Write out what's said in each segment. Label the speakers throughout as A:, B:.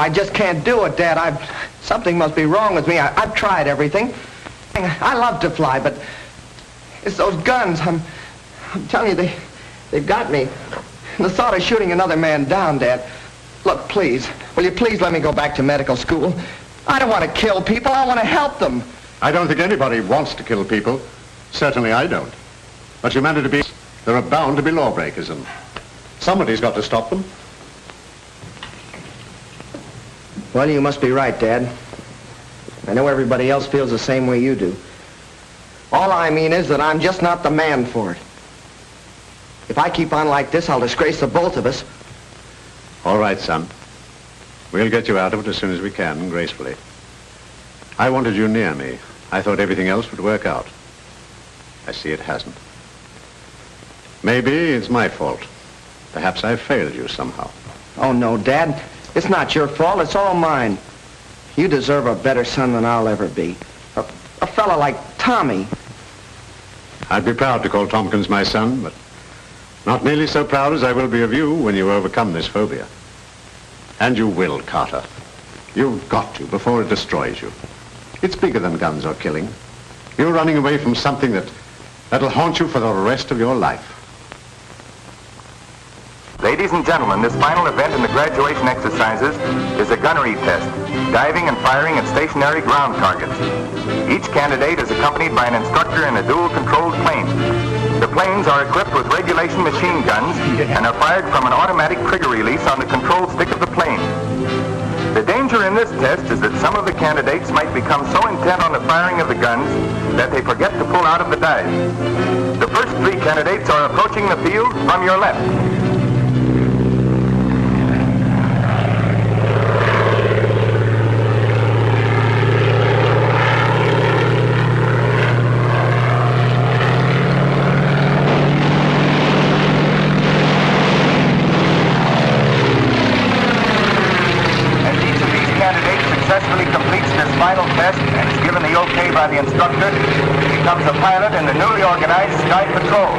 A: I just can't do it, Dad. Something must be wrong with me. I've tried everything. I love to fly, but it's those guns. I'm telling you, they've got me. The thought of shooting another man down, Dad. Look, please, will you please let me go back to medical school? I don't want to kill people. I want to help them.
B: I don't think anybody wants to kill people. Certainly I don't. But humanity there are bound to be lawbreakers, and somebody's got to stop them.
A: Well, you must be right, Dad. I know everybody else feels the same way you do. All I mean is that I'm just not the man for it. If I keep on like this, I'll disgrace the both of us.
B: All right, son. We'll get you out of it as soon as we can, gracefully. I wanted you near me. I thought everything else would work out. I see it hasn't. Maybe it's my fault. Perhaps I failed you somehow.
A: Oh, no, Dad. It's not your fault. It's all mine. You deserve a better son than I'll ever be. A fella like Tommy.
B: I'd be proud to call Tompkins my son, but not nearly so proud as I will be of you when you overcome this phobia. And you will, Carter. You've got to before it destroys you. It's bigger than guns or killing. You're running away from something that'll haunt you for the rest of your life.
C: Ladies and gentlemen, this final event in the graduation exercises is a gunnery test, diving and firing at stationary ground targets. Each candidate is accompanied by an instructor in a dual-controlled plane. The planes are equipped with regulation machine guns and are fired from an automatic trigger release on the control stick of the plane. The danger in this test is that some of the candidates might become so intent on the firing of the guns that they forget to pull out of the dive. The first three candidates are approaching the field from your left. By the instructor, he becomes a pilot in the newly organized Sky Patrol.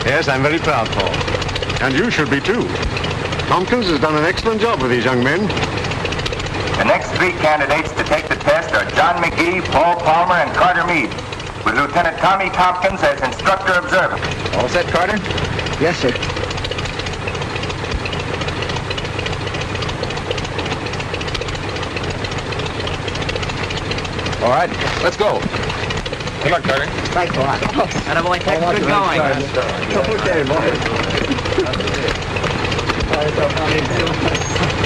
B: Yes, I'm very proud, Paul. And you should be, too. Tompkins has done an excellent job with these young men.
C: The next three candidates to take the test are John McGee, Paul Palmer, and Carter Meade, with Lieutenant Tommy Tompkins as instructor observer.
A: All set, Carter? Yes, sir.
D: All right, let's go. Good luck, Carter.
A: Thanks a lot.
E: And boy, Tex, good going.
A: Okay, boys.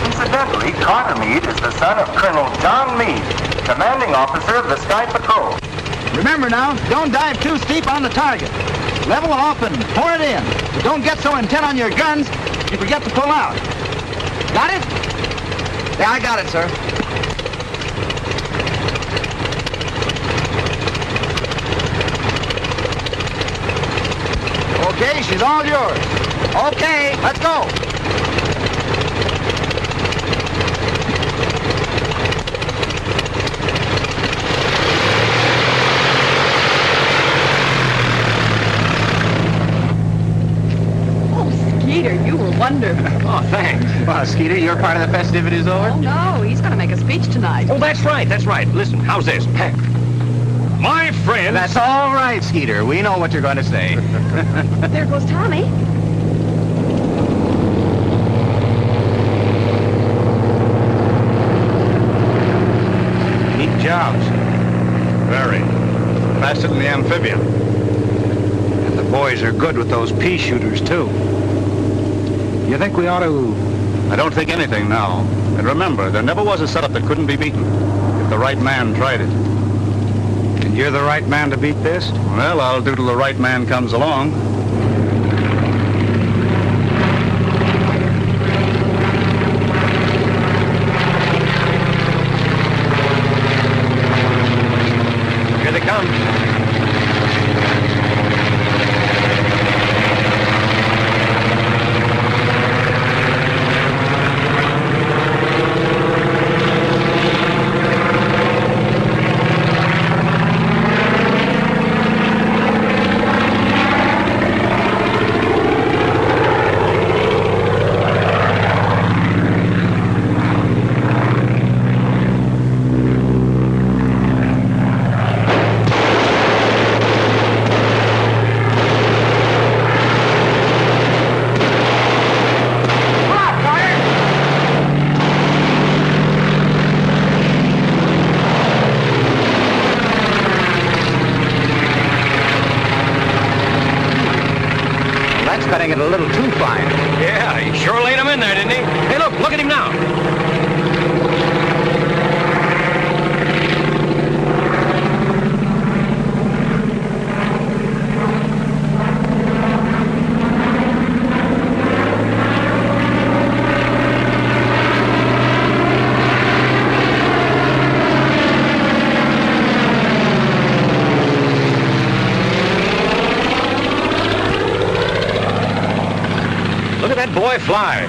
C: Incidentally, Carter Meade is the son of Colonel John Meade, commanding officer of the Sky Patrol.
F: Remember now, don't dive too steep on the target. Level off and pour it in. But don't get so intent on your guns, you forget to pull out. Got it?
A: Yeah, I got it, sir.
F: Okay, she's all yours. Okay, let's go.
E: Oh, Skeeter, you were wonderful.
D: Oh, thanks. Well, Skeeter, your part of the festivities over?
E: Oh, no, he's going to make a speech tonight.
D: Oh, that's right, that's right. Listen, how's this? My friend...
F: That's all right, Skeeter. We know what you're going to say.
E: There goes Tommy.
D: Neat jobs. Very. Faster than the amphibian. And the boys are good with those pea shooters, too. You think we ought to... I don't think anything now. And remember, there never was a setup that couldn't be beaten if the right man tried it. And you're the right man to beat this? Well, I'll do till the right man comes along.
F: cutting it a little too fine.
D: Yeah, he sure laid him in there, didn't he? Hey, look at him now. Look at that boy fly.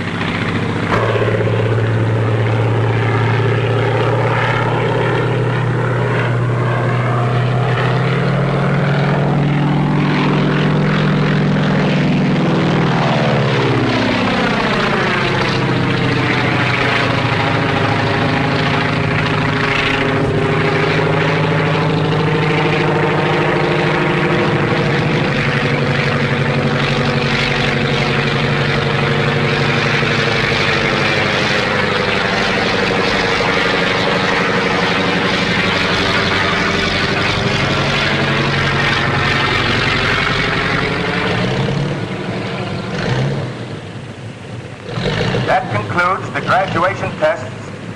C: That concludes the graduation tests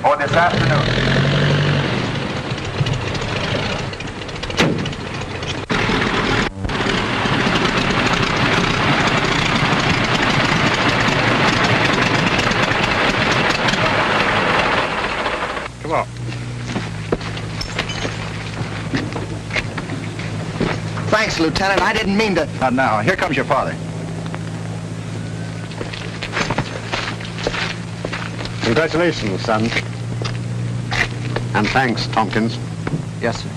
C: for this afternoon.
D: Come on.
A: Thanks, Lieutenant. I didn't mean to...
F: Now, here comes your father.
B: Congratulations, son. And thanks, Tompkins.
F: Yes, sir.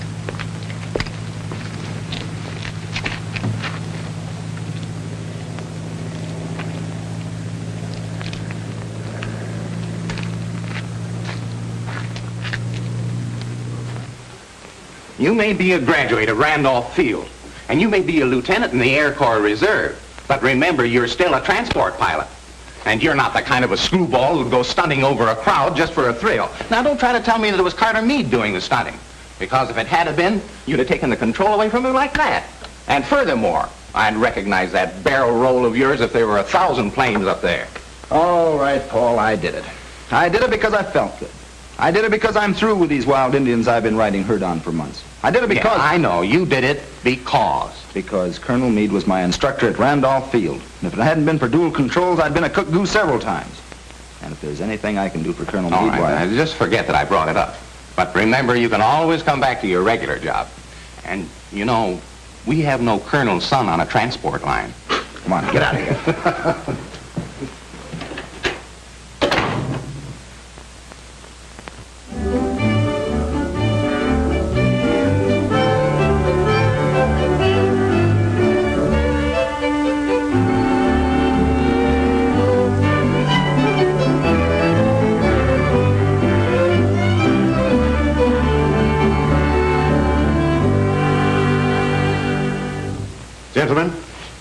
G: You may be a graduate of Randolph Field, and you may be a lieutenant in the Air Corps Reserve, but remember, you're still a transport pilot. And you're not the kind of a screwball who'd go stunting over a crowd just for a thrill. Now, don't try to tell me that it was Carter Meade doing the stunting, because if it had been, you'd have taken the control away from him like that. And furthermore, I'd recognize that barrel roll of yours if there were 1,000 planes up there.
F: All right, Paul, I did it. I did it because I felt good. I did it because I'm through with these wild Indians I've been riding herd on for months. I did it because...
G: Yeah, I know. You did it because...
F: Because Colonel Meade was my instructor at Randolph Field. And if it hadn't been for dual controls, I'd been a cook goose several times. And if there's anything I can do for Colonel
G: All
F: Meade,
G: right,
F: why...
G: now, just forget that I brought it up. But remember, you can always come back to your regular job. And, you know, we have no colonel's son on a transport line.
F: Come on, get out of here.
B: Gentlemen,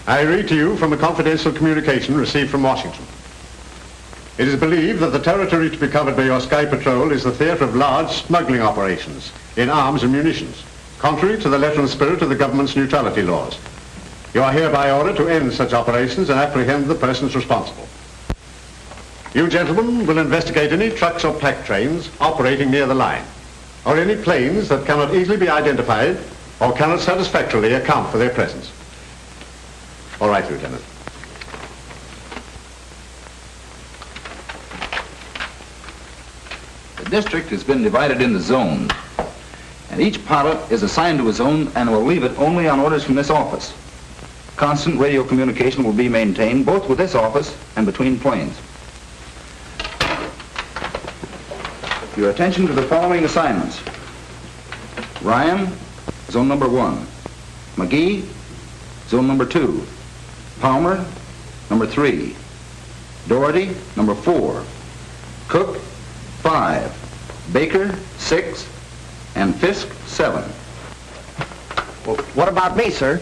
B: I read to you from a confidential communication received from Washington. It is believed that the territory to be covered by your Sky Patrol is the theater of large smuggling operations in arms and munitions, contrary to the letter and spirit of the government's neutrality laws. You are hereby ordered to end such operations and apprehend the persons responsible. You gentlemen will investigate any trucks or pack trains operating near the line, or any planes that cannot easily be identified or cannot satisfactorily account for their presence. All right, Lieutenant.
F: The district has been divided into zones, and each pilot is assigned to a zone and will leave it only on orders from this office. Constant radio communication will be maintained both with this office and between planes. Your attention to the following assignments. Ryan, zone number 1. McGee, zone number 2. Palmer, number 3. Doherty, number 4. Cook, 5. Baker, 6. And Fisk, 7.
A: Well, what about me, sir?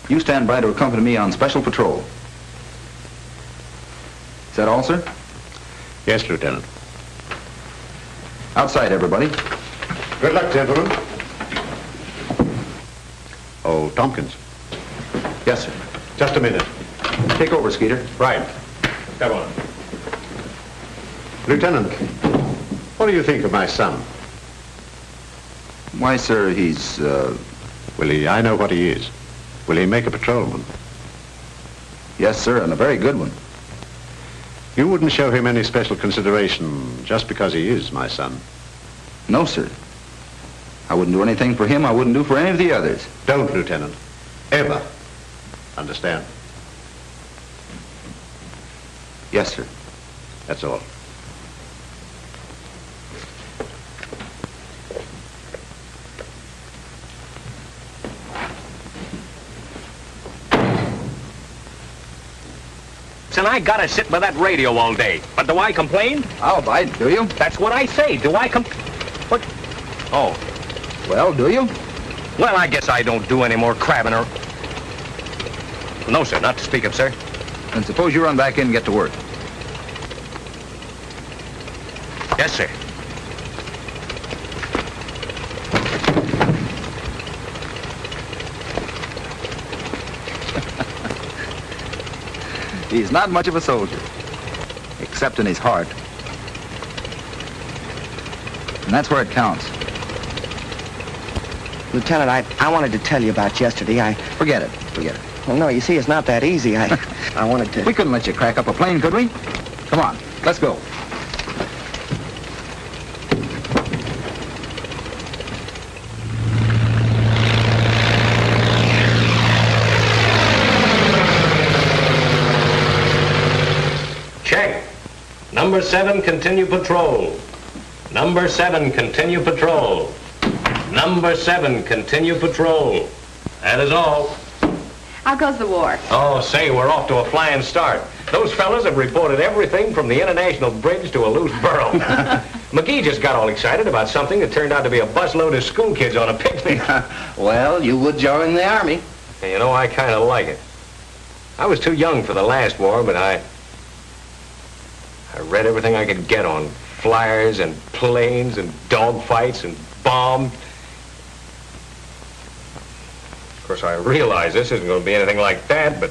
F: You stand by to accompany me on special patrol. Is that all, sir?
B: Yes, Lieutenant.
F: Outside, everybody.
B: Good luck, gentlemen. Oh, Tompkins.
F: Yes, sir.
B: Just a minute.
F: Take over, Skeeter.
B: Right. Come on. Lieutenant, what do you think of my son?
F: Why, sir, he's,
B: I know what he is. Will he make a patrolman?
F: Yes, sir, and a very good one.
B: You wouldn't show him any special consideration just because he is my son.
F: No, sir. I wouldn't do anything for him I wouldn't do for any of the others.
B: Don't, Lieutenant. Ever. Understand?
F: Yes, sir.
B: That's all.
H: And I gotta sit with that radio all day. But do I complain?
F: I'll abide, do you?
H: That's what I say. Do I What? Oh.
F: Well, do you?
H: Well, I guess I don't do any more crabbing or... No, sir, not to speak of, sir.
F: And suppose you run back in and get to work.
H: Yes, sir.
F: He's not much of a soldier, except in his heart. And that's where it counts.
A: Lieutenant, I wanted to tell you about yesterday.
F: Forget it.
A: Well, no, you see, it's not that easy. I wanted to...
F: We couldn't let you crack up a plane, could we? Come on, let's go.
H: Check. Number 7, continue patrol. Number 7, continue patrol. Number 7, continue patrol. That is all.
E: How goes the war?
H: Oh, say, we're off to a flying start. Those fellas have reported everything from the International Bridge to a loose burro. McGee just got all excited about something that turned out to be a busload of school kids on a picnic.
G: Well, you would join the Army.
H: And you know, I kind of like it. I was too young for the last war, but I read everything I could get on flyers and planes and dogfights and bombs. Of course, I realize this isn't going to be anything like that, but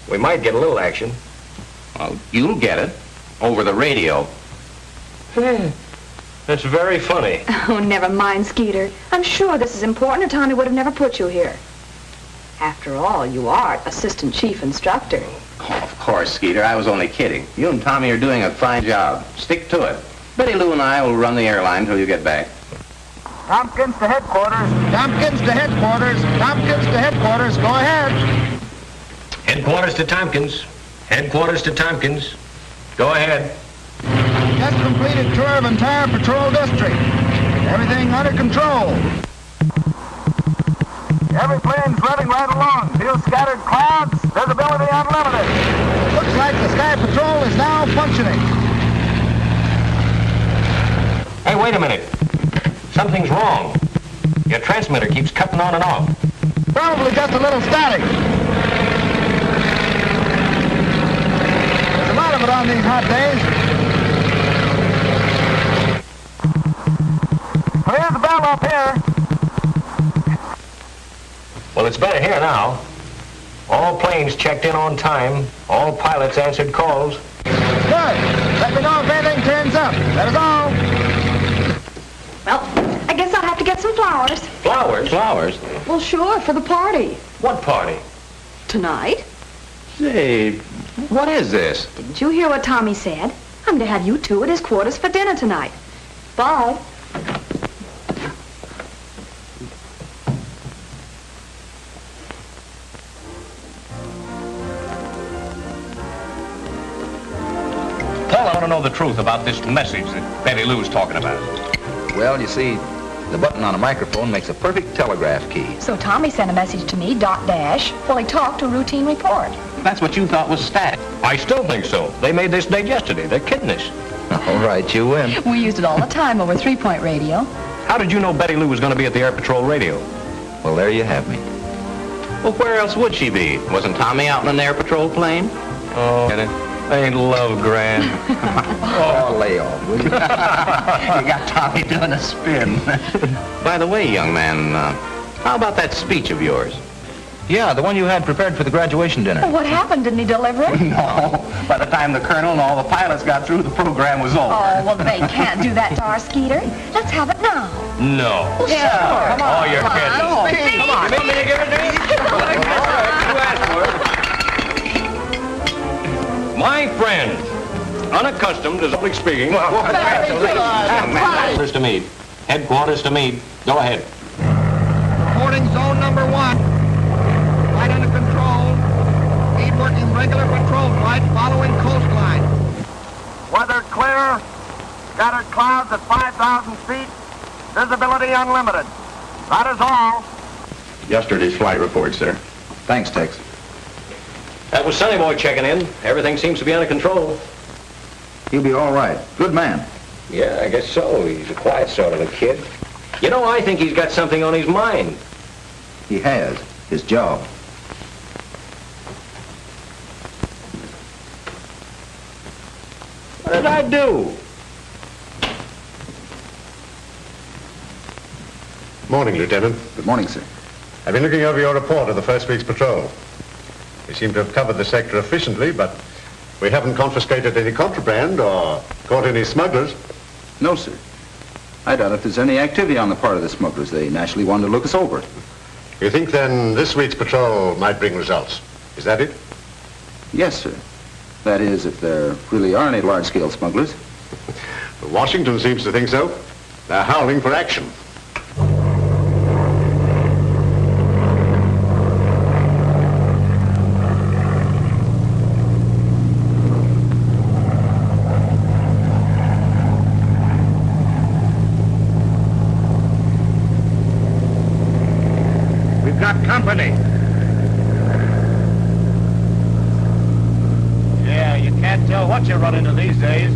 H: we might get a little action.
G: Well, you'll get it. Over the radio.
H: That's very funny.
E: Oh, never mind, Skeeter. I'm sure this is important or Tommy would have never put you here. After all, you are assistant chief instructor.
G: Oh, of course, Skeeter. I was only kidding. You and Tommy are doing a fine job. Stick to it. Betty Lou and I will run the airline until you get back.
C: Tompkins to headquarters. Tompkins to headquarters. Tompkins to headquarters. Go ahead.
H: Headquarters to Tompkins. Headquarters to Tompkins. Go ahead.
C: Just completed tour of entire patrol district. Everything under control. Every plane's running right along. Few scattered clouds. Visibility unlimited. Looks like the Sky Patrol is now functioning.
H: Hey, wait a minute. Something's wrong. Your transmitter keeps cutting on and off.
C: Probably just a little static. There's a lot of it on these hot days. Well, here's the bell up here.
H: Well, it's better here now. All planes checked in on time. All pilots answered calls.
C: Good. Let me know if anything turns up. That is all.
E: Well, I guess I'll have to get some flowers.
H: Flowers? Flowers?
E: Well, sure, for the party.
H: What party?
E: Tonight?
G: Say, what is this?
E: Didn't you hear what Tommy said? I'm to have you two at his quarters for dinner tonight. Bud.
H: Paul, I want to know the truth about this message that Betty Lou's talking about.
F: Well, you see, the button on a microphone makes a perfect telegraph key.
E: So Tommy sent a message to me, dot dash, while he talked a routine report.
G: That's what you thought was static.
H: I still think so. They made this date yesterday. They're kidding us.
F: All right, you win.
E: We used it all the time over 3-point radio.
H: How did you know Betty Lou was going to be at the Air Patrol radio?
F: Well, there you have me.
G: Well, where else would she be? Wasn't Tommy out in an air patrol plane?
H: Oh, ain't love grand?
F: Oh, lay off, will you?
G: You got Tommy doing a spin. By the way, young man, how about that speech of yours?
F: Yeah, the one you had prepared for the graduation dinner.
E: Well, what happened? Didn't he deliver it?
G: No. By the time the colonel and all the pilots got through, the program was over.
E: Oh, well, they can't do that to our Skeeter. Let's have it now.
H: No.
E: Well, sure.
H: Come on. Oh, you're kidding.
E: No,
H: Come on. You want me to give it to you? All right, you asked for it. My friend, unaccustomed to public speaking. Headquarters to Meade. Headquarters to Meade. Go ahead.
A: Reporting zone number 1. Flight under control. Meade working regular patrol flight following coastline.
C: Weather clear. Scattered clouds at 5,000 feet. Visibility unlimited. That is all.
G: Yesterday's flight report, sir.
F: Thanks, Tex.
H: That was Sonny Boy checking in. Everything seems to be under control.
F: He'll be all right. Good man.
H: Yeah, I guess so. He's a quiet sort of a kid. You know, I think he's got something on his mind.
F: He has. His job.
H: What did I do?
B: Morning, Lieutenant.
F: Good morning, sir.
B: I've been looking over your report of the first week's patrol. We seem to have covered the sector efficiently, but we haven't confiscated any contraband or caught any smugglers.
F: No, sir. I doubt if there's any activity on the part of the smugglers. They naturally wanted to look us over.
B: You think then this week's patrol might bring results? Is that it?
F: Yes, sir. That is, if there really are any large-scale smugglers.
B: Washington seems to think so. They're howling for action.
D: We've got company. Yeah, you can't tell what you run into these days.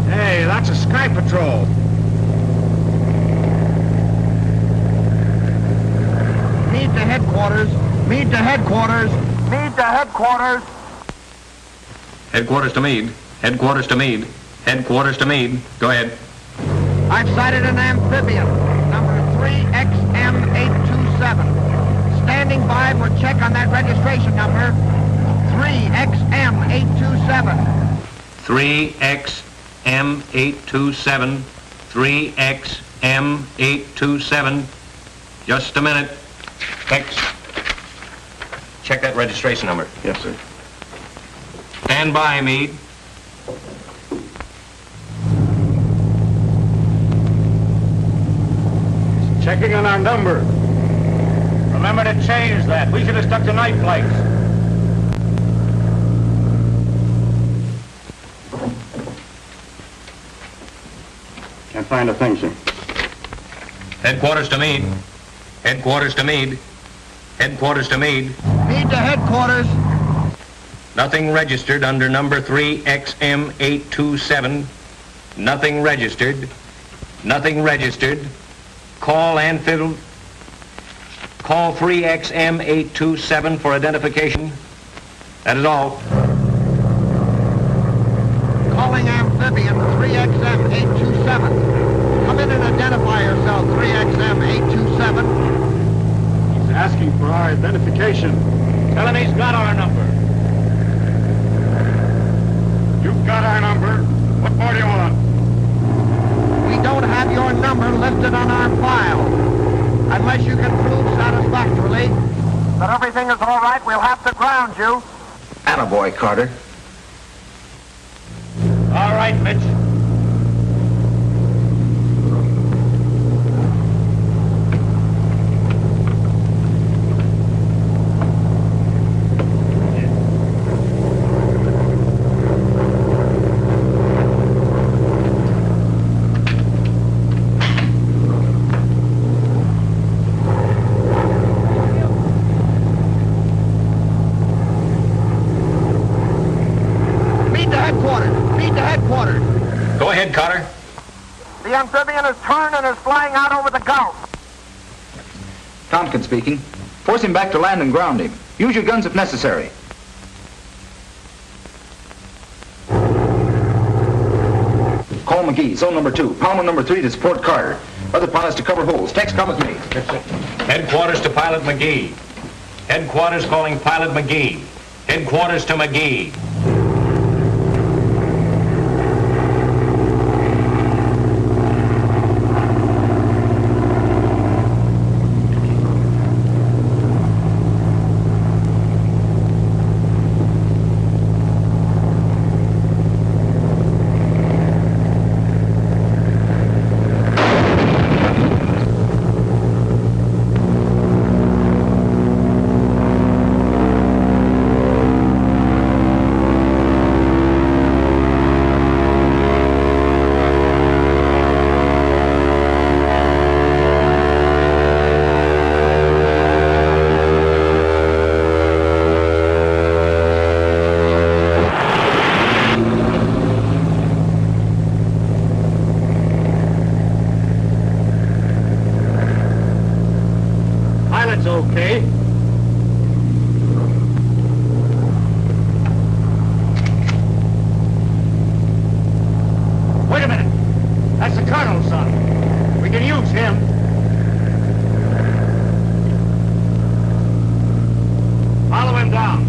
D: Hey, that's a Sky Patrol.
A: Meade to headquarters. Meade to headquarters.
C: Meade to headquarters.
H: Headquarters to Meade. Headquarters to Meade. Headquarters to Meade. Go ahead.
A: I've sighted an amphibian, number 3XM827. Standing by for check on that registration number. 3XM827.
H: 3XM827. 3XM827. Just a minute. Tex. Check that registration number.
F: Yes, sir.
H: Stand by, Meade.
D: Checking on our number. Remember to change that. We should have stuck to night flights.
C: Can't find a thing, sir.
H: Headquarters to Meade. Headquarters to Meade. Headquarters to Meade.
A: Meade to headquarters.
H: Nothing registered under number 3XM827. Nothing registered. Nothing registered. Call Anfield. Call 3XM827 for identification. That is all.
A: Calling amphibian 3XM827. Come in and identify yourself, 3XM827.
D: He's asking for our identification. Tell him he's got our number. You've got our number. What more do you want?
A: We don't have your number listed on our file. Unless you can prove satisfactorily
C: That everything is all right, we'll have to ground you.
F: Attaboy, Carter.
D: All right, Mitch.
H: Go ahead, Carter.
C: The amphibian has turned and is flying out over the Gulf.
F: Tompkins speaking. Force him back to land and ground him. Use your guns if necessary. Call McGee, zone number 2. Palmer number 3 to support Carter. Other pilots to cover holes. Tex, come with me.
H: Headquarters to Pilot McGee. Headquarters calling Pilot McGee. Headquarters to McGee.
I: Pilot's okay. Wait a minute. That's the colonel's son. We can use him. Follow him down.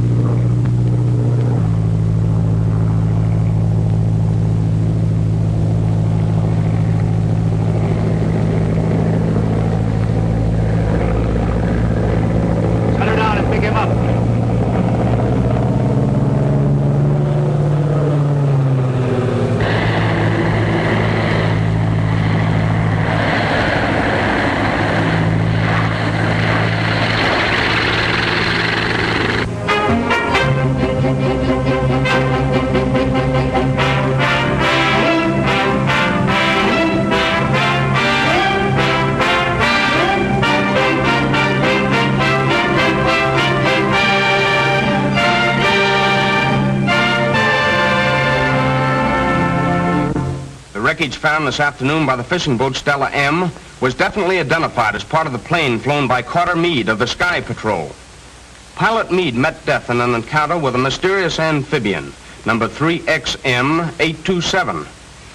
I: Shut her down and pick him up.
G: The wreckage found this afternoon by the fishing boat Stella M was definitely identified as part of the plane flown by Carter Meade of the Sky Patrol. Pilot Meade met death in an encounter with a mysterious amphibian, number 3XM827.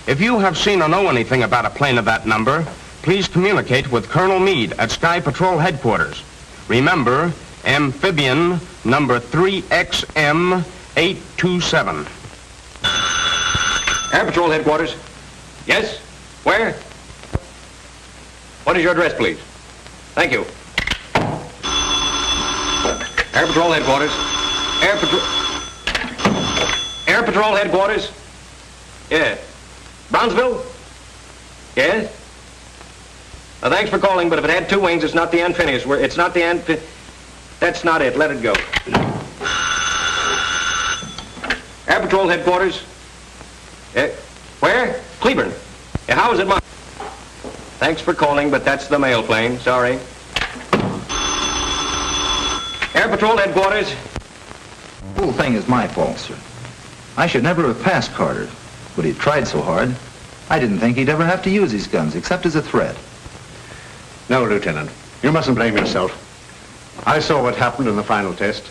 G: If you have seen or know anything about a plane of that number, please communicate with Colonel Meade at Sky Patrol headquarters. Remember, amphibian number 3XM827.
H: Air Patrol headquarters. Yes? Where? What is your address, please? Thank you. Air Patrol headquarters. Air Patrol headquarters. Yeah. Brownsville? Yes? Thanks for calling, but if it had two wings, it's not the Amphibious. It's not the That's not it. Let it go. Air Patrol headquarters. Where? Cleburne. Yeah, how is it, Mom? Thanks for calling, but that's the mail plane. Sorry. Air Patrol headquarters.
F: The whole thing is my fault, sir. I should never have passed Carter, but he tried so hard. I didn't think he'd ever have to use his guns, except as a threat.
B: No, Lieutenant. You mustn't blame yourself. I saw what happened in the final test.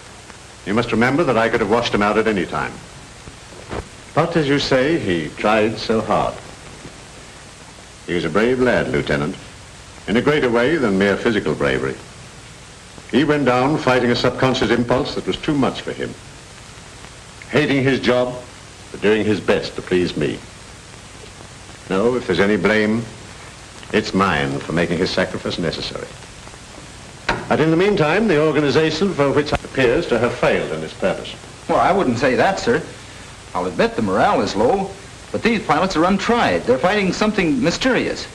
B: You must remember that I could have washed him out at any time. But as you say, he tried so hard. He was a brave lad, Lieutenant, in a greater way than mere physical bravery. He went down fighting a subconscious impulse that was too much for him. Hating his job, but doing his best to please me. No, if there's any blame, it's mine for making his sacrifice necessary. But in the meantime, the organization for which it appears to have failed in its purpose.
F: Well, I wouldn't say that, sir. I'll admit the morale is low, but these pilots are untried. They're fighting something mysterious.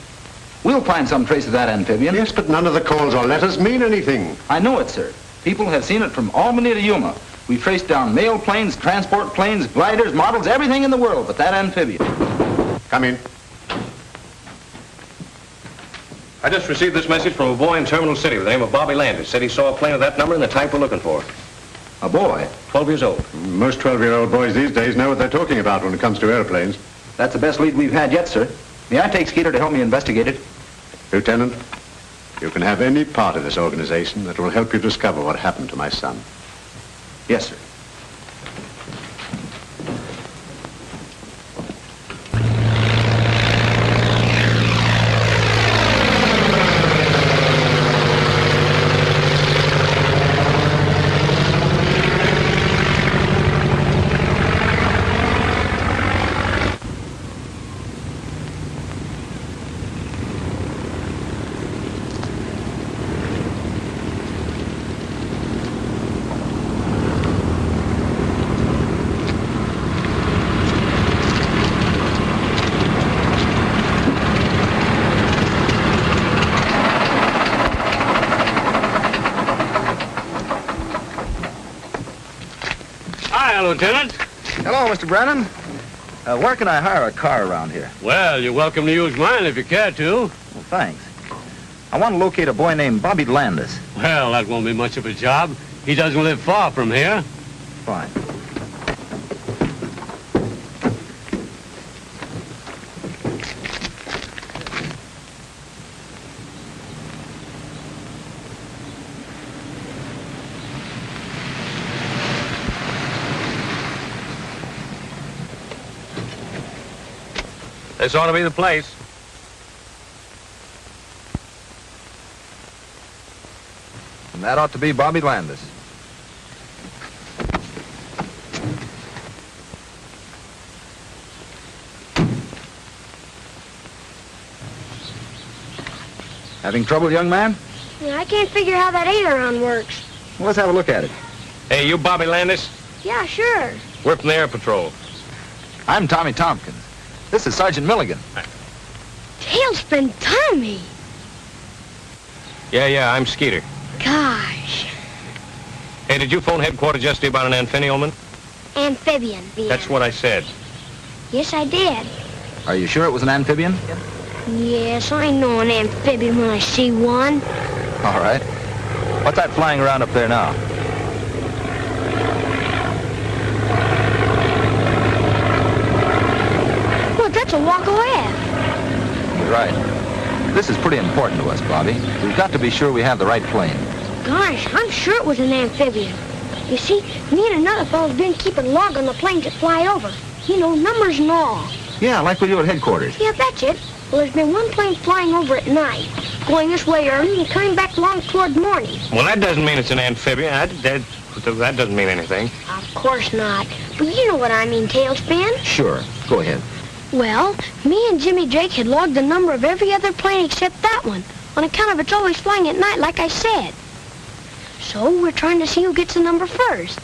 F: We'll find some trace of that amphibian.
B: Yes, but none of the calls or letters mean anything.
F: I know it, sir. People have seen it from Albany to Yuma. We've traced down mail planes, transport planes, gliders, models, everything in the world but that amphibian.
B: Come in.
H: I just received this message from a boy in Terminal City with the name of Bobby Landis. Said he saw a plane of that number and the type we're looking for.
F: A boy?
H: 12 years old.
B: Most 12-year-old boys these days know what they're talking about when it comes to airplanes.
F: That's the best lead we've had yet, sir. May I take Skeeter to help me investigate it?
B: Lieutenant, you can have any part of this organization that will help you discover what happened to my son.
F: Yes, sir.
I: Lieutenant.
F: Hello, Mr. Brennan. Where can I hire a car around here?
I: Well, you're welcome to use mine if you care to.
F: Well, thanks. I want to locate a boy named Bobby Landis.
I: Well, that won't be much of a job. He doesn't live far from here.
F: Fine.
H: This ought to be the place.
F: And that ought to be Bobby Landis. Having trouble, young man?
J: Yeah, I can't figure how that aileron works.
F: Well, let's have a look at it.
H: Hey, you Bobby Landis?
J: Yeah, sure.
H: We're from the Air Patrol.
F: I'm Tommy Tompkins. This is Sergeant Milligan.
J: Tailspin Tommy.
H: Yeah, I'm Skeeter.
J: Gosh.
H: Hey, did you phone headquarters yesterday about an amphibian?
J: Amphibian.
H: That's what I said.
J: Yes, I did.
F: Are you sure it was an amphibian?
J: Yes, I know an amphibian when I see one.
F: All right. What's that flying around up there now?
J: Well, that's a walk away.
F: You're right. This is pretty important to us, Bobby. We've got to be sure we have the right plane.
J: Gosh, I'm sure it was an amphibian. You see, me and another fellow's been keeping log on the planes that fly over. You know, numbers and all.
F: Yeah, like we do at headquarters.
J: Yeah, that's it. Well, there's been one plane flying over at night, going this way early and coming back long toward morning.
H: Well, that doesn't mean it's an amphibian. That doesn't mean anything.
J: Of course not. But you know what I mean, Tailspin.
F: Sure. Go ahead.
J: Well, me and Jimmy Drake had logged the number of every other plane except that one, on account of it's always flying at night, like I said. So we're trying to see who gets the number first.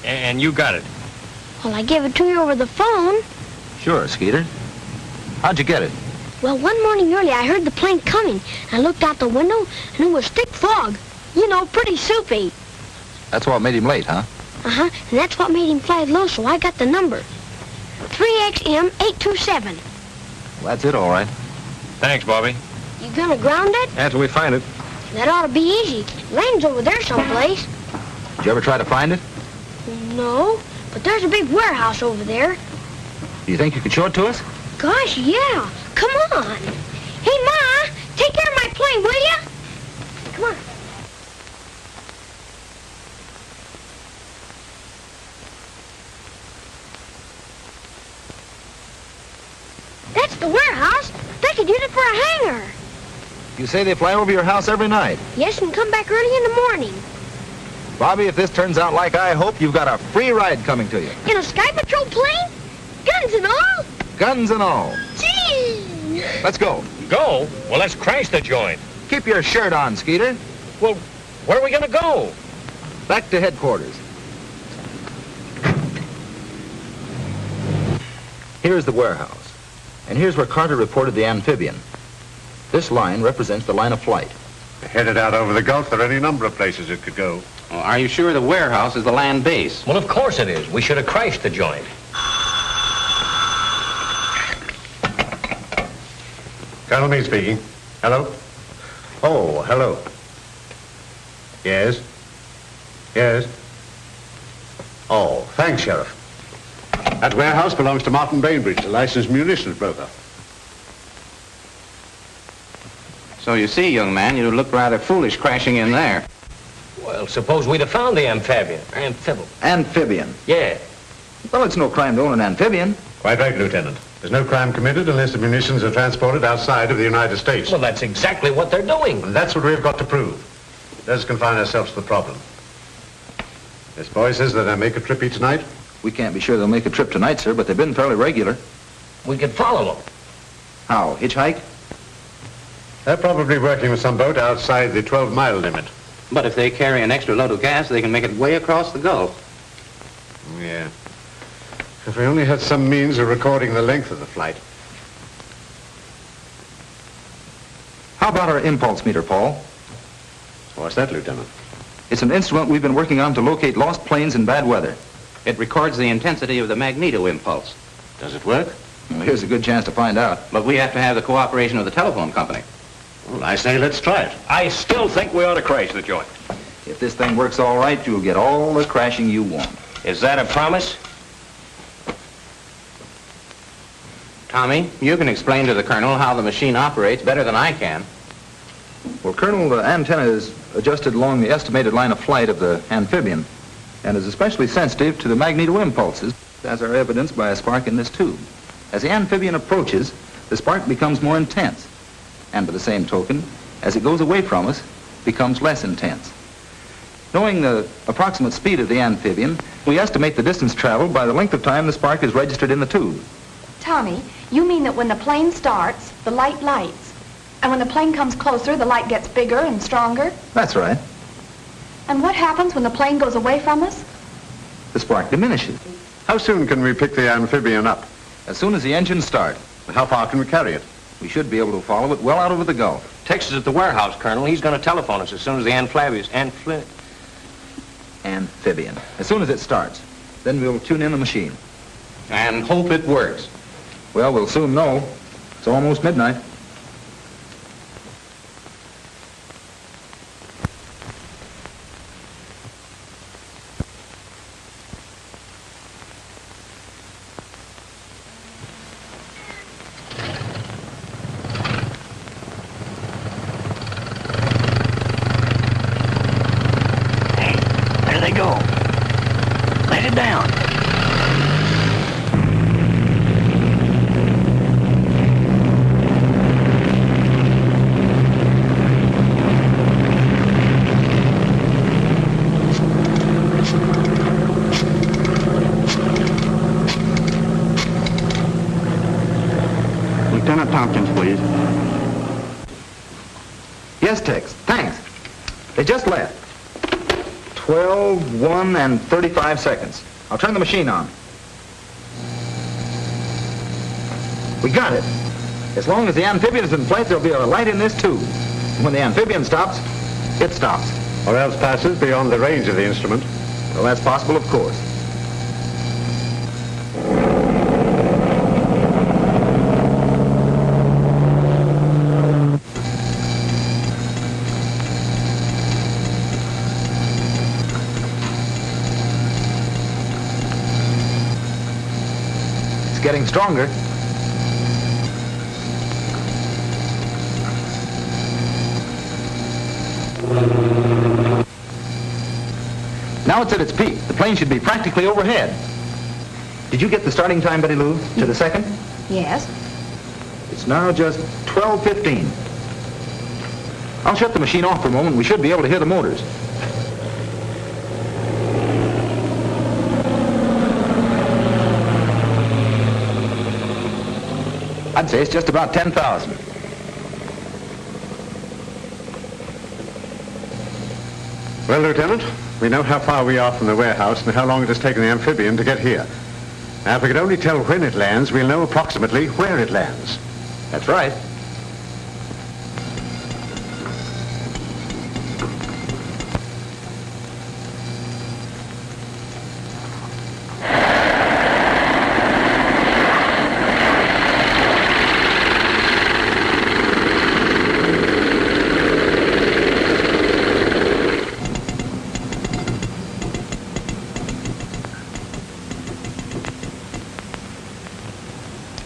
H: And you got it.
J: Well, I gave it to you over the phone.
F: Sure, Skeeter. How'd you get it?
J: Well, one morning early, I heard the plane coming. I looked out the window, and it was thick fog. You know, pretty soupy.
F: That's what made him late, huh?
J: Uh-huh, and that's what made him fly low, so I got the number. 3XM827.
F: Well, that's it, all right.
H: Thanks, Bobby.
J: You gonna ground it?
H: After we find it.
J: That ought to be easy. Lane's over there someplace.
F: Did you ever try to find it?
J: No, but there's a big warehouse over there.
F: Do you think you could show it to us?
J: Gosh, yeah. Come on. Hey, Ma, take care of my plane, will you? Come on. That's the warehouse. They could use it for a hangar.
F: You say they fly over your house every night.
J: Yes, and come back early in the morning.
F: Bobby, if this turns out like I hope, you've got a free ride coming to you.
J: In a Sky Patrol plane? Guns and all?
F: Guns and all.
J: Gee!
F: Let's go.
H: Go? Well, let's crash the joint.
F: Keep your shirt on, Skeeter.
H: Well, where are we gonna go?
F: Back to headquarters. Here's the warehouse. And here's where Carter reported the amphibian. This line represents the line of flight.
B: Headed out over the Gulf, there are any number of places it could go.
G: Well, are you sure the warehouse is the land base?
K: Well, of course it is. We should have crashed the joint.
B: Colonel Meade speaking. Hello? Oh, hello. Yes? Yes? Oh, thanks, Sheriff. That warehouse belongs to Martin Bainbridge, a licensed munitions broker.
G: So you see, young man, you look rather foolish crashing in there.
K: Well, suppose we'd have found the amphibian.
F: Amphibian?
K: Yeah.
F: Well, it's no crime to own an amphibian.
B: Quite right, Lieutenant. There's no crime committed unless the munitions are transported outside of the United States.
K: Well, that's exactly what they're doing.
B: And that's what we've got to prove. Let us confine ourselves to the problem. This boy says that I make a trip each night.
F: We can't be sure they'll make a trip tonight, sir, but they've been fairly regular.
K: We could follow them.
F: How, hitchhike?
B: They're probably working with some boat outside the 12-mile limit.
G: But if they carry an extra load of gas, they can make it way across the Gulf.
B: Yeah. If we only had some means of recording the length of the flight.
F: How about our impulse meter, Paul?
B: What's that, Lieutenant?
F: It's an instrument we've been working on to locate lost planes in bad weather.
G: It records the intensity of the magneto impulse.
D: Does it work?
F: Well, here's a good chance to find out.
G: But we have to have the cooperation of the telephone company.
D: Well, I say let's try it. I still think we ought to crash the joint.
F: If this thing works all right, you'll get all the crashing you want.
D: Is that a promise?
G: Tommy, you can explain to the Colonel how the machine operates better than I can.
F: Well, Colonel, the antenna is adjusted along the estimated line of flight of the amphibian and is especially sensitive to the magneto impulses, as are evidenced by a spark in this tube. As the amphibian approaches, the spark becomes more intense, and by the same token, as it goes away from us, becomes less intense. Knowing the approximate speed of the amphibian, we estimate the distance traveled by the length of time the spark is registered in the tube.
E: Tommy, you mean that when the plane starts, the light lights, and when the plane comes closer, the light gets bigger and stronger?
F: That's right.
E: And what happens when the plane goes away from us?
F: The spark diminishes.
B: How soon can we pick the amphibian up?
F: As soon as the engines start.
B: How far can we carry it?
F: We should be able to follow it well out over the Gulf.
D: Tex is at the warehouse, Colonel. He's going to telephone us as soon as the
F: amphibian. As soon as it starts. Then we'll tune in the machine.
G: And hope it works.
F: Well, we'll soon know. It's almost midnight.
I: There they go. Let it down.
A: Lieutenant Tompkins, please.
F: Yes, Tex. Thanks. They just left. 12, 1, and 35 seconds. I'll turn the machine on. We got it. As long as the amphibian is in place, there'll be a light in this tube. When the amphibian stops, it stops.
B: Or else passes beyond the range of the instrument.
F: Well, that's possible, of course. Getting stronger. Now it's at its peak. The plane should be practically overhead. Did you get the starting time, Betty Lou, to the second?
E: Yes.
F: It's now just 12:15. I'll shut the machine off for a moment. We should be able to hear the motors. I'd say it's just about 10,000.
B: Well, Lieutenant, we know how far we are from the warehouse and how long it has taken the amphibian to get here. Now, if we could only tell when it lands, we'll know approximately where it lands.
F: That's right.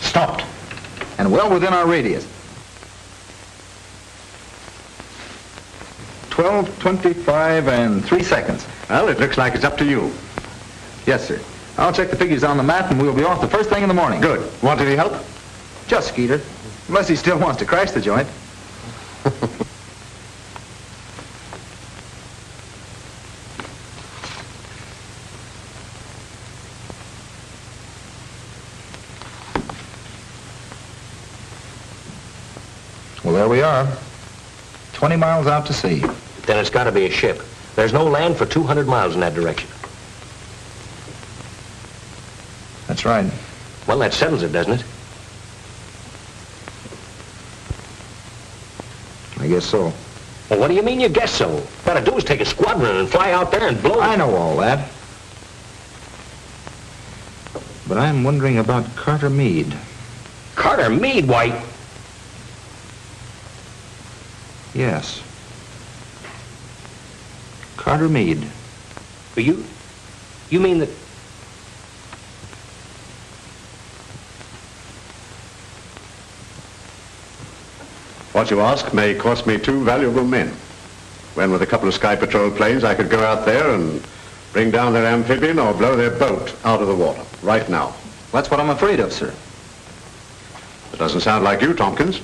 D: Stopped.
F: And well within our radius. 12:25 and 3 seconds.
B: Well, it looks like it's up to you.
F: Yes, sir. I'll check the figures on the map and we'll be off the first thing in the morning.
B: Good. Want any help?
F: Just Skeeter. Unless he still wants to crash the joint. Well, there we are. 20 miles out to sea.
K: Then it's got to be a ship. There's no land for 200 miles in that direction.
F: That's right.
K: Well, that settles it, doesn't it?
F: I guess so.
K: Well, what do you mean you guess so? What to do is take a squadron and fly out there and blow it.
F: I know all that. But I'm wondering about Carter Meade.
H: Carter Meade, White?
F: Yes. Carter Meade.
H: You mean that...
B: What you ask may cost me 2 valuable men. When with a couple of Sky Patrol planes, I could go out there and bring down their amphibian or blow their boat out of the water, right now.
F: That's what I'm afraid of, sir.
B: It doesn't sound like you, Tompkins.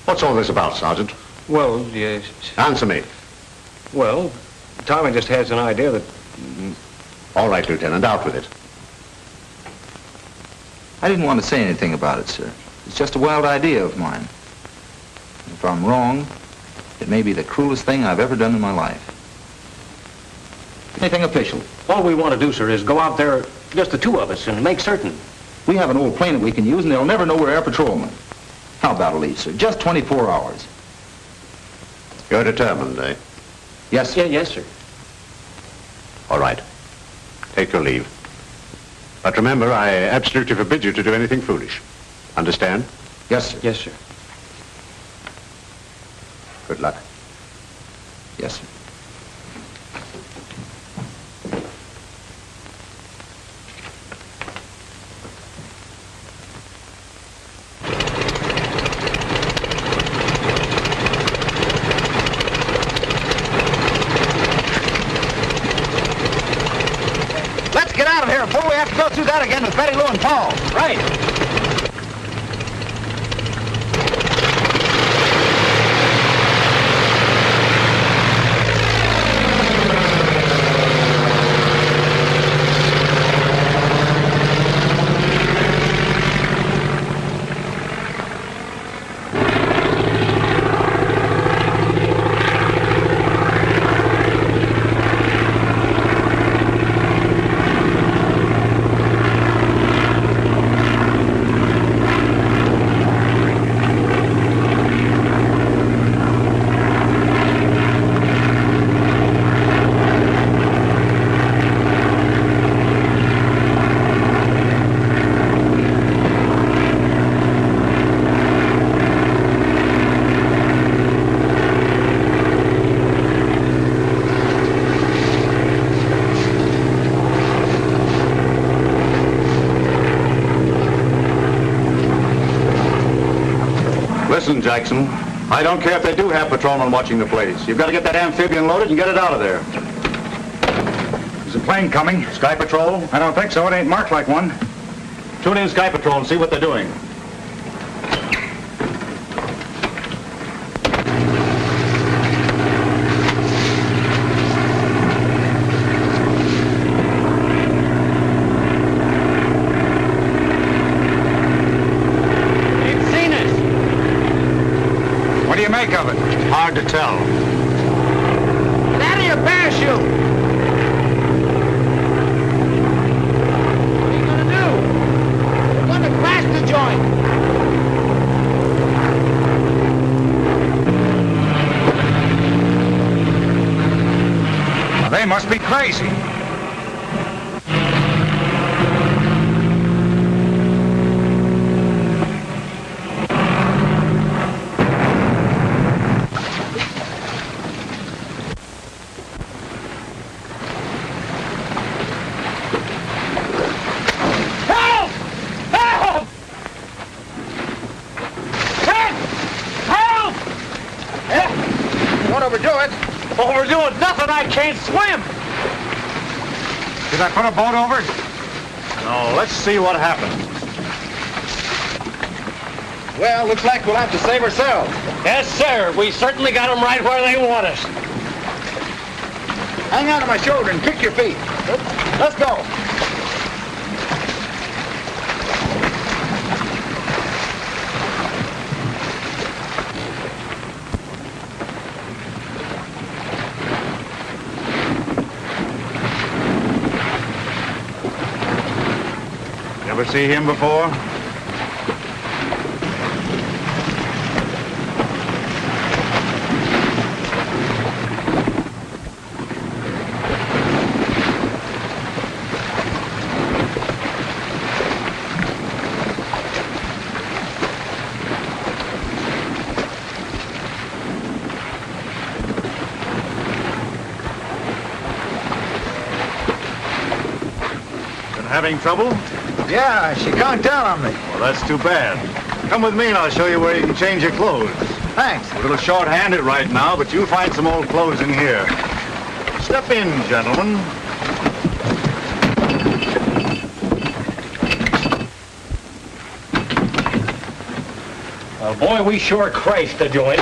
B: What's all this about, Sergeant?
H: Well, yes.
B: Answer me.
H: Well, Tommy just has an idea that...
B: All right, Lieutenant, out with it.
F: I didn't want to say anything about it, sir. It's just a wild idea of mine. If I'm wrong, it may be the cruelest thing I've ever done in my life. Anything official.
H: All we want to do, sir, is go out there, just the 2 of us, and make certain.
F: We have an old plane that we can use, and they'll never know we're air patrolmen. How about a leave, sir? Just 24 hours.
B: You're determined, eh?
F: Yes, sir.
H: Yeah, yes, sir.
B: All right. Take your leave. But remember, I absolutely forbid you to do anything foolish. Understand?
F: Yes, sir.
H: Yes, sir.
B: Good luck.
F: Yes, sir.
D: Let's get out of here before we have to go through that again with Betty Lou and Paul. Right. Listen, Jackson, I don't care if they do have patrolmen watching the place. You've got to get that amphibian loaded and get it out of there.
I: Is a plane coming?
D: Sky Patrol?
I: I don't think so. It ain't marked like one.
D: Tune in Sky Patrol and see what they're doing.
I: What do you make of it?
D: Hard to tell.
I: Get out of your parachute! What are you gonna do? We're gonna crash the joint! Well, they must be crazy.
H: Overdoing nothing, I can't swim.
I: Did I put a boat over?
D: No, let's see what happened.
H: Well, looks like we'll have to save ourselves. Yes, sir. We certainly got them right where they want us.
I: Hang on to my shoulder and kick your feet. Let's go.
D: Ever see him before?
B: Having trouble?
D: Yeah, she conked down on me.
B: Well, that's too bad. Come with me and I'll show you where you can change your clothes.
D: Thanks.
B: We're a little short-handed right now, but you'll find some old clothes in here. Step in, gentlemen.
K: Well, boy, we sure Christ the joint.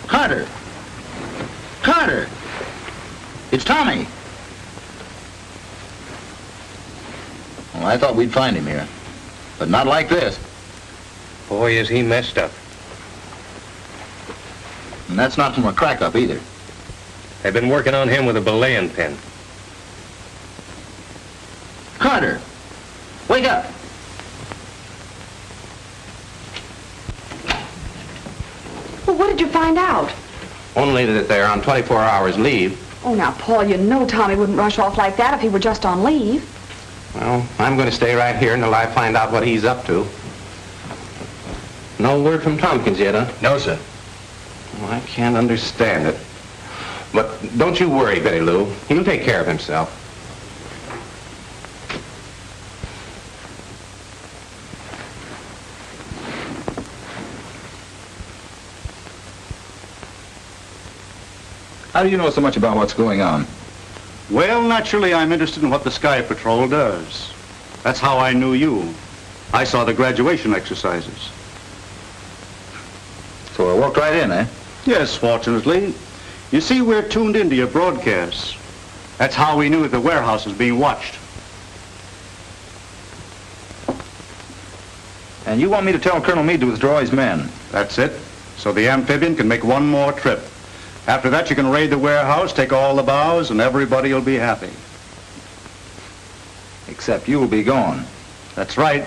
F: Carter! Carter! It's Tommy! Well, I thought we'd find him here. But not like this.
K: Boy, is he messed up.
F: And that's not from a crack-up either.
K: They've been working on him with a belaying pin.
F: Carter! Wake up!
E: Well, what did you find out?
G: Only that they're on 24 hours leave.
E: Oh, now, Paul, you know Tommy wouldn't rush off like that if he were just on leave.
G: Well, I'm going to stay right here until I find out what he's up to. No word from Tompkins yet, huh?
K: No, sir.
G: Well, I can't understand it. But don't you worry, Betty Lou. He'll take care of himself.
F: How do you know so much about what's going on?
B: Well, naturally, I'm interested in what the Sky Patrol does. That's how I knew you. I saw the graduation exercises.
F: So I walked right in, eh?
B: Yes, fortunately. You see, we're tuned into your broadcasts. That's how we knew that the warehouse was being watched.
F: And you want me to tell Colonel Meade to withdraw his men?
B: That's it. So the amphibian can make one more trip. After that, you can raid the warehouse, take all the bows, and everybody will be happy.
F: Except you'll be gone.
B: That's right.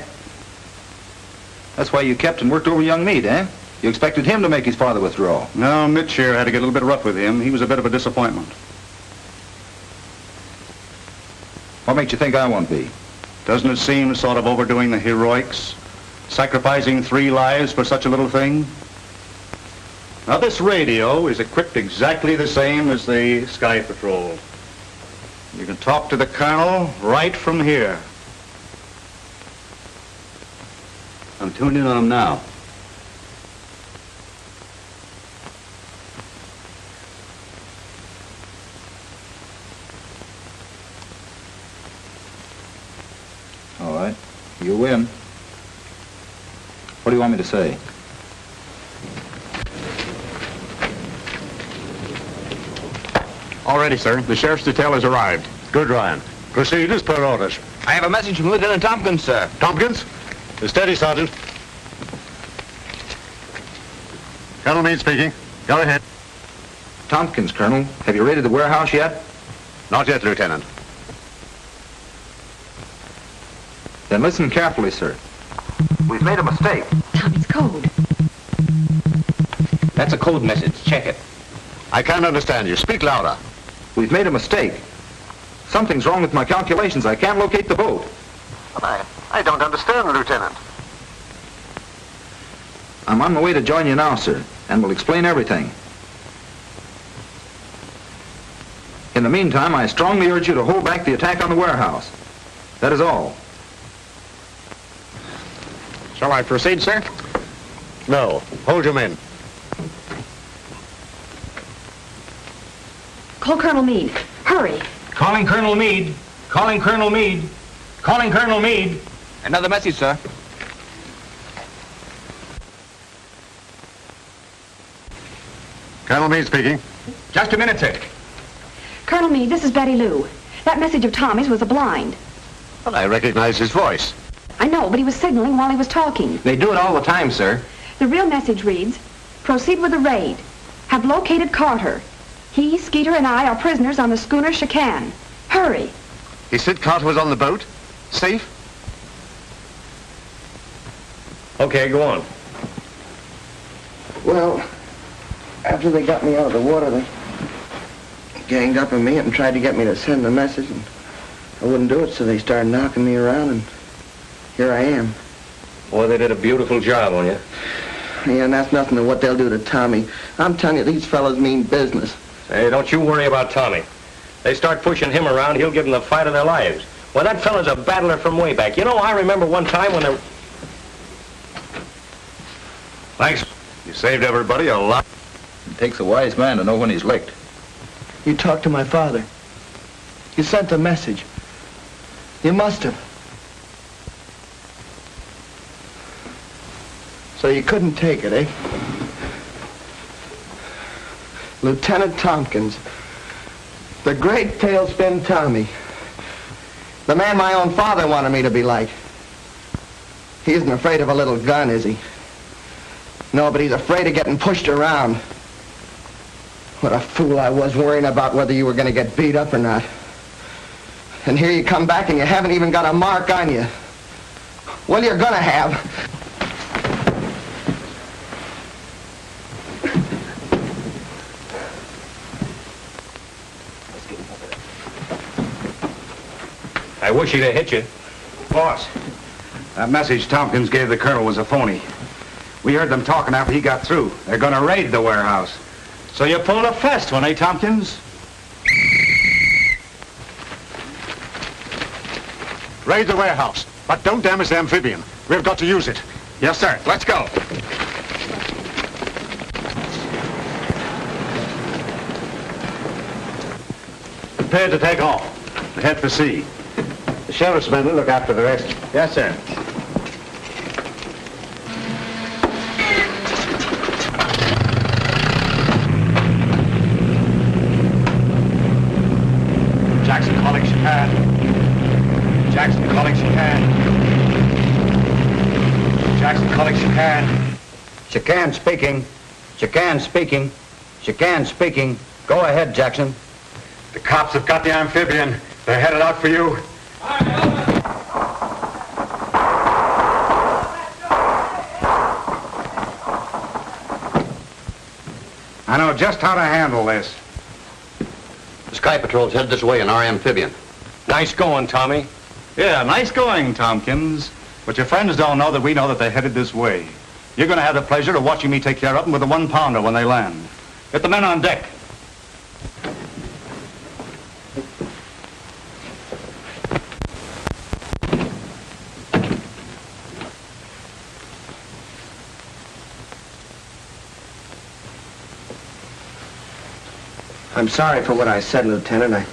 F: That's why you kept and worked over young Meade, eh? You expected him to make his father withdraw.
B: No, Mitch here had to get a little bit rough with him. He was a bit of a disappointment.
F: What makes you think I won't be?
B: Doesn't it seem sort of overdoing the heroics? Sacrificing 3 lives for such a little thing? Now, this radio is equipped exactly the same as the Sky Patrol. You can talk to the Colonel right from here. I'm tuned in on him now.
F: All right. You win. What do you want me to say?
D: All ready, sir. The sheriff's detail has arrived.
B: Good, Ryan. Proceed as per orders.
G: I have a message from Lieutenant Tompkins, sir.
B: Tompkins? Steady, Sergeant. Colonel Meade speaking. Go ahead.
F: Tompkins, Colonel. Have you raided the warehouse yet?
B: Not yet, Lieutenant.
F: Then listen carefully, sir. We've made a mistake.
E: Tommy's code.
G: That's a code message. Check it.
B: I can't understand you. Speak louder.
F: We've made a mistake. Something's wrong with my calculations. I can't locate the boat.
B: I don't understand, Lieutenant.
F: I'm on my way to join you now, sir, and will explain everything. In the meantime, I strongly urge you to hold back the attack on the warehouse. That is all.
D: Shall I proceed, sir?
B: No. Hold your men.
E: Call Colonel Meade. Hurry.
K: Calling Colonel Meade. Calling Colonel Meade. Calling Colonel Meade.
G: Another message, sir.
B: Colonel Meade speaking.
K: Just a minute, sir.
E: Colonel Meade, this is Betty Lou. That message of Tommy's was a blind.
B: Well, I recognize his voice.
E: I know, but he was signaling while he was talking.
G: They do it all the time, sir.
E: The real message reads, proceed with the raid. Have located Carter. He, Skeeter, and I are prisoners on the schooner Chican. Hurry.
B: He said Carter was on the boat? Safe?
K: Okay, go on.
A: Well, after they got me out of the water, they ganged up on me and tried to get me to send the message, and I wouldn't do it, so they started knocking me around, and here I am.
K: Boy, they did a beautiful job on you.
A: Yeah, and that's nothing to what they'll do to Tommy. I'm telling you, these fellas mean business.
H: Hey, don't you worry about Tommy. They start pushing him around, he'll give them the fight of their lives. Well, that fella's a battler from way back. You know, I remember one time when there...
D: Thanks. You saved everybody a lot.
F: It takes a wise man to know when he's licked.
A: You talked to my father. You sent a message. You must have. So you couldn't take it, eh? Lieutenant Tompkins. The great tailspin Tommy. The man my own father wanted me to be like. He isn't afraid of a little gun, is he? No, but he's afraid of getting pushed around. What a fool I was worrying about whether you were going to get beat up or not. And here you come back and you haven't even got a mark on you. Well, you're going to have.
H: I wish he'd have hit you.
D: Boss, that message Tompkins gave the colonel was a phony. We heard them talking after he got through. They're gonna raid the warehouse. So you pulled a fast one, eh, Tompkins?
B: Raid the warehouse, but don't damage the amphibian. We've got to use it.
D: Yes, sir. Let's go.
B: Prepare to take off. Head for sea. The sheriff's men will look after the rest.
D: Yes, sir.
K: Jackson calling Chicane. Jackson calling Chicane. Jackson calling Chicane.
F: Chicane speaking. Chicane speaking. Chicane speaking. Go ahead, Jackson.
K: The cops have got the amphibian. They're headed out for you.
D: I know just how to handle this.
L: The Sky Patrol's headed this way in our amphibian.
H: Nice going, Tommy.
D: Yeah, nice going, Tompkins. But your friends don't know that we know that they're headed this way. You're going to have the pleasure of watching me take care of them with a 1-pounder when they land. Get the men on deck.
A: I'm sorry for what I said, Lieutenant.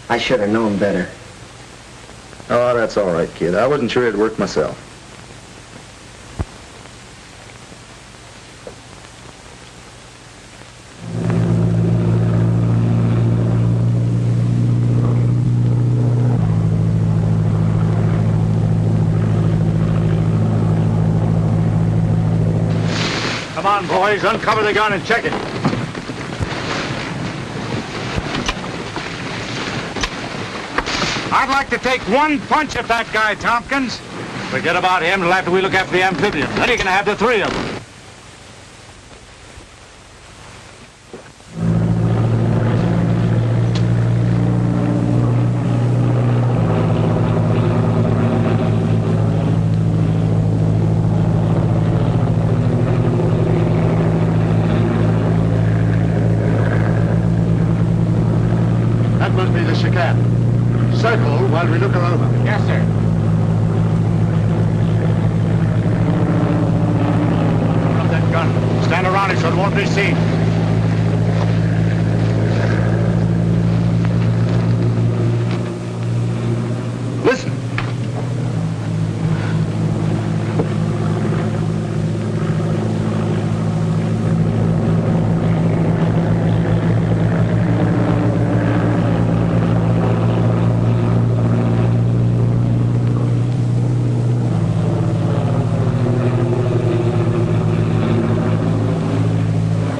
A: I should have known better.
F: Oh, that's all right, kid. I wasn't sure it'd work myself.
K: Come on, boys. Uncover the gun and check it. I'd like to take one punch at that guy, Tompkins. Forget about him until after we look after the amphibian. Then you can have the 3 of them.
B: That must be the Chicane. Circle while we look her over.
K: Yes, sir. Open up that gun. Stand around it so it won't be seen.
A: Listen.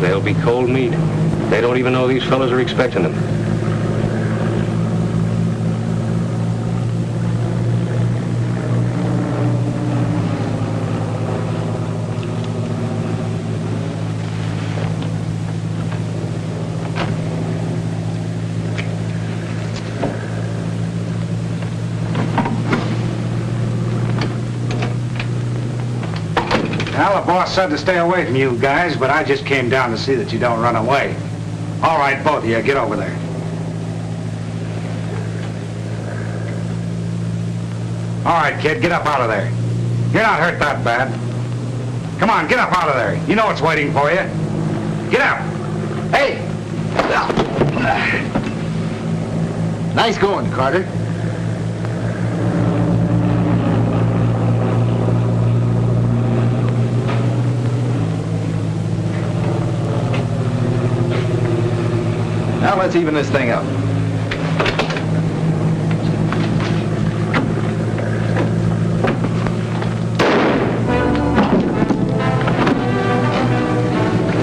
H: They'll be cold meat. They don't even know these fellas are expecting them.
K: Well, the boss said to stay away from you guys, but I just came down to see that you don't run away. All right, both of you, get over there. All right, kid, get up out of there. You're not hurt that bad. Come on, get up out of there. You know what's waiting for you. Get up.
A: Hey! Nice going, Carter.
F: Now let's even this thing up.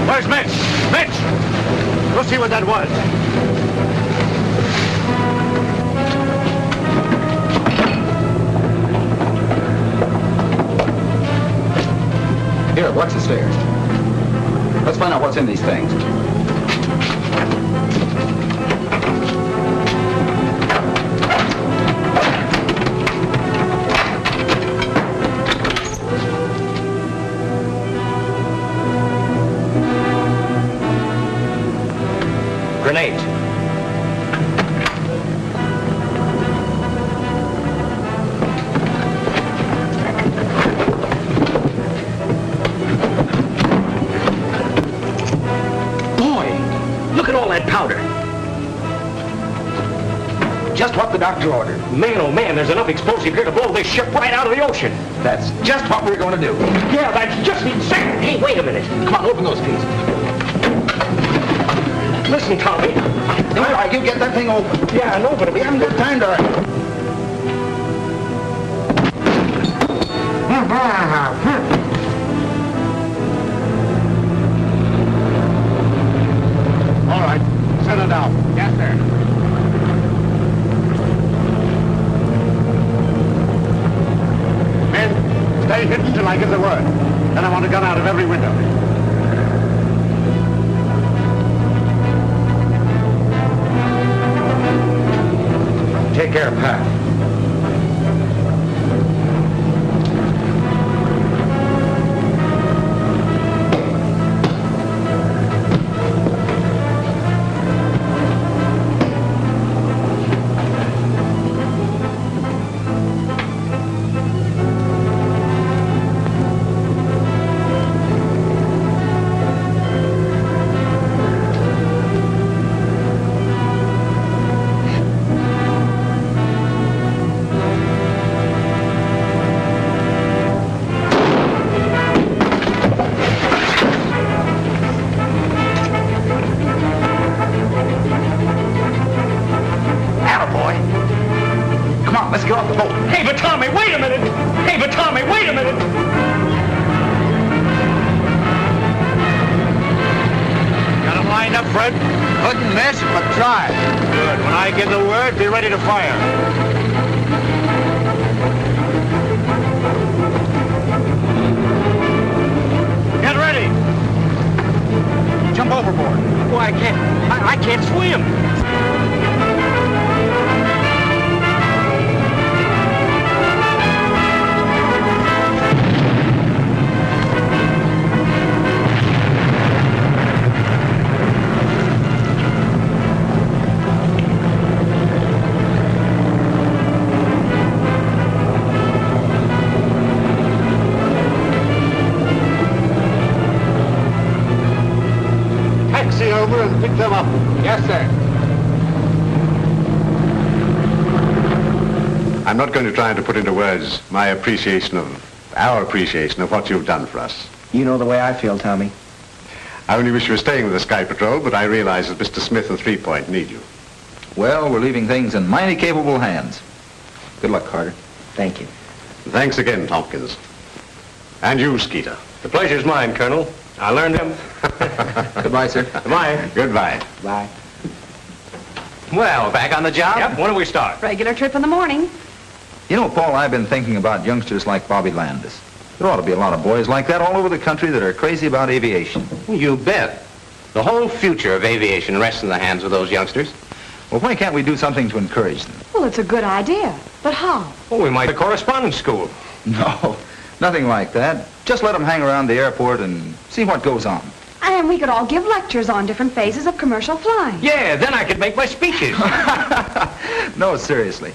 I: Where's Mitch? Mitch! Go see what that was.
F: Here, watch the stairs. Let's find out what's in these things.
H: Grenades.
I: Look at all that powder. Just what the doctor ordered. Man, oh man, there's enough explosive here to blow this ship right out of the ocean.
F: That's just what we're going to do.
I: Yeah, that's just exactly. Hey, wait a minute.
F: Come on, open those pieces.
I: Listen, Tommy.
F: All right, you get that thing open.
I: Yeah, I know, but we haven't got time to...
K: All right, settle down. Yes, sir. Men, stay hidden till I give the word. Then I want a gun out of every window. Take care of Pat.
F: Let's get off the boat.
I: Hey, but Tommy, wait a minute! Hey, but Tommy, wait a minute!
K: Got him lined up, Fred?
A: Couldn't miss, but try.
K: Good. When I give the word, be ready to fire. Get ready. Jump overboard.
I: Well, I can't swim.
K: Over and pick them up. Yes, sir.
B: I'm not going to try to put into words my appreciation of, our appreciation of what you've done for us.
A: You know the way I feel, Tommy.
B: I only wish you were staying with the Sky Patrol, but I realize that Mr. Smith and 3 Point need you.
F: Well, we're leaving things in mighty capable hands. Good luck, Carter.
A: Thank you.
B: Thanks again, Tompkins. And you, Skeeter.
H: The pleasure's mine, Colonel. I learned him.
F: Goodbye, sir.
H: Goodbye.
B: Goodbye.
A: Bye.
G: Well, back on the job?
H: Yep, when do we start?
E: Regular trip in the morning.
F: You know, Paul, I've been thinking about youngsters like Bobby Landis. There ought to be a lot of boys like that all over the country that are crazy about aviation.
G: You bet. The whole future of aviation rests in the hands of those youngsters.
F: Well, why can't we do something to encourage them?
E: Well, it's a good idea. But how?
H: Well, we might have a correspondence school.
F: No. Nothing like that. Just let them hang around the airport and see what goes on.
E: And we could all give lectures on different phases of commercial flying.
I: Yeah, then I could make my speeches.
F: No, seriously.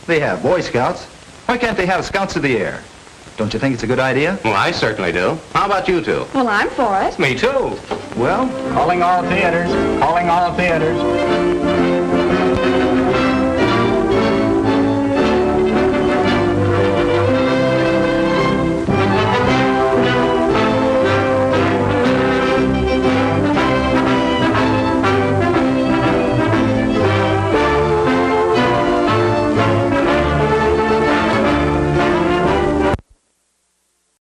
F: They have Boy Scouts. Why can't they have Scouts of the Air? Don't you think it's a good idea?
G: Well, I certainly do. How about you two?
E: Well, I'm for it.
I: Me too.
F: Well,
I: Calling all theaters. Calling all theaters.